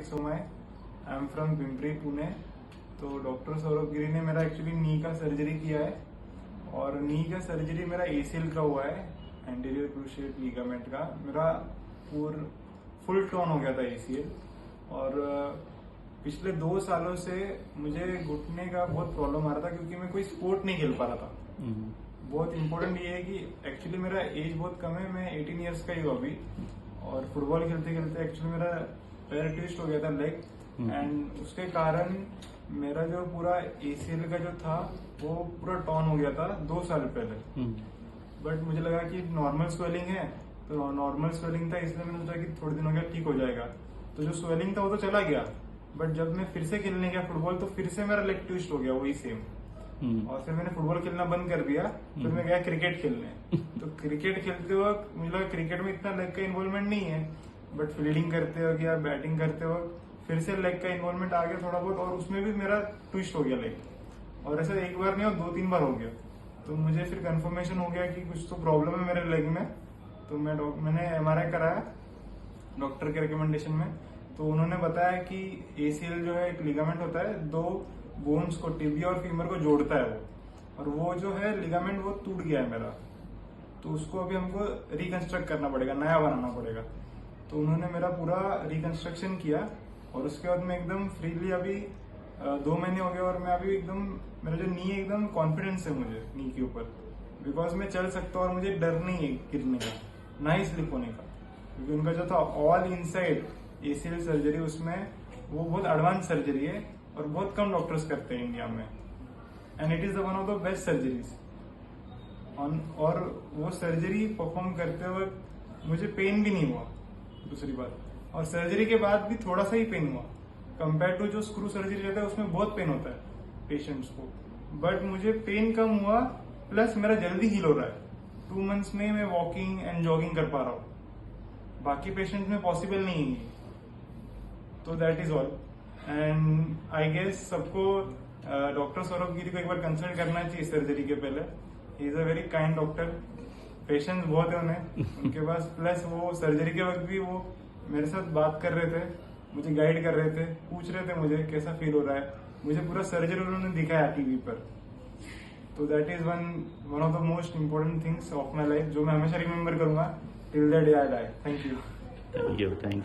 सोमाय, I am from Pimpri Pune. तो doctor Saurabh गिरी ने मेरा एक्चुअली नी का सर्जरी किया है और नी का सर्जरी मेरा एसीएल का हुआ है, एंटीरियर क्रूशिएट लिगामेंट का। मेरा फुल टर्न हो गया था एसीएल और पिछले 2 सालों से मुझे घुटने का बहुत प्रॉब्लम आ रहा था क्योंकि मैं कोई स्पोर्ट नहीं खेल पा रहा था। बहुत इम्पोर्टेंट ये है कि एक्चुअली मेरा एज बहुत कम है, मैं 18 इयर्स का ही हूँ अभी। और फुटबॉल खेलते खेलते एक्चुअली मेरा पैर ट्विस्ट हो गया था, लेग, एंड उसके कारण मेरा जो पूरा एसीएल का जो था वो पूरा टर्न हो गया था 2 साल पहले। बट मुझे लगा कि नॉर्मल स्वेलिंग है, तो नॉर्मल स्वेलिंग था, इसलिए मैंने सोचा कि थोड़े दिनों के ठीक हो जाएगा। तो जो स्वेलिंग था वो तो चला गया, बट जब मैं फिर से खेलने गया फुटबॉल तो फिर से मेरा लेग ट्विस्ट हो गया वही सेम। और फिर मैंने फुटबॉल खेलना बंद कर दिया, फिर मैं गया क्रिकेट खेलने। तो क्रिकेट खेलते वक्त मुझे लगा क्रिकेट में इतना लेग का इन्वॉल्वमेंट नहीं है, बट फील्डिंग करते वक्त या बैटिंग करते वक्त फिर से लेग का इन्वॉल्वमेंट आ गया थोड़ा बहुत, और उसमें भी मेरा ट्विस्ट हो गया लेग। और ऐसा एक बार नहीं और 2-3 बार हो गया। तो मुझे फिर कंफर्मेशन हो गया कि कुछ तो प्रॉब्लम है मेरे लेग में। तो मैंने एमआरआई कराया डॉक्टर के रिकमेंडेशन में। तो उन्होंने बताया कि एसीएल जो है एक लिगामेंट होता है, 2 बोन्स को, टिबिया और फीमर को जोड़ता है वो, और वो जो है लिगामेंट वो टूट गया है मेरा। तो उसको अभी हमको रिकंस्ट्रक्ट करना पड़ेगा, नया बनाना पड़ेगा। तो उन्होंने मेरा पूरा रिकंस्ट्रक्शन किया और उसके बाद मैं एकदम फ्रीली अभी 2 महीने हो गए और मैं अभी एकदम, मेरा जो नी एकदम कॉन्फिडेंस है मुझे नी के ऊपर, बिकॉज मैं चल सकता हूँ और मुझे डर नहीं है गिरने का, ना ही स्लिप होने का। क्योंकि उनका जो था ऑल इनसाइड एसीएल सर्जरी, उसमें वो बहुत एडवांस सर्जरी है और बहुत कम डॉक्टर्स करते हैं इंडिया में, and it is one of the best surgeries. और वो सर्जरी परफॉर्म करते वक्त मुझे पेन भी नहीं हुआ, दूसरी बात। और सर्जरी के बाद भी थोड़ा सा ही पेन हुआ, कंपेयर टू जो स्क्रू सर्जरी रहता है उसमें बहुत पेन होता है पेशेंट्स को, बट मुझे पेन कम हुआ, प्लस मेरा जल्दी हील हो रहा है। 2 मंथ्स में मैं वॉकिंग एंड जॉगिंग कर पा रहा हूँ, बाकी पेशेंट में पॉसिबल नहीं है। तो that is all, and I guess सबको डॉक्टर सौरभ गिरी को एक बार कंसल्ट करना चाहिए सर्जरी के पहले। He is a very kind doctor, patience बहुत है उनके पास, प्लस वो सर्जरी के वक्त भी वो मेरे साथ बात कर रहे थे, मुझे गाइड कर रहे थे, पूछ रहे थे मुझे कैसा फील हो रहा है। मुझे पूरा सर्जरी उन्होंने दिखाया टीवी पर। तो that is one of the most important things of my life, जो मैं हमेशा रिमेम्बर करूंगा till the day I die. Thank you.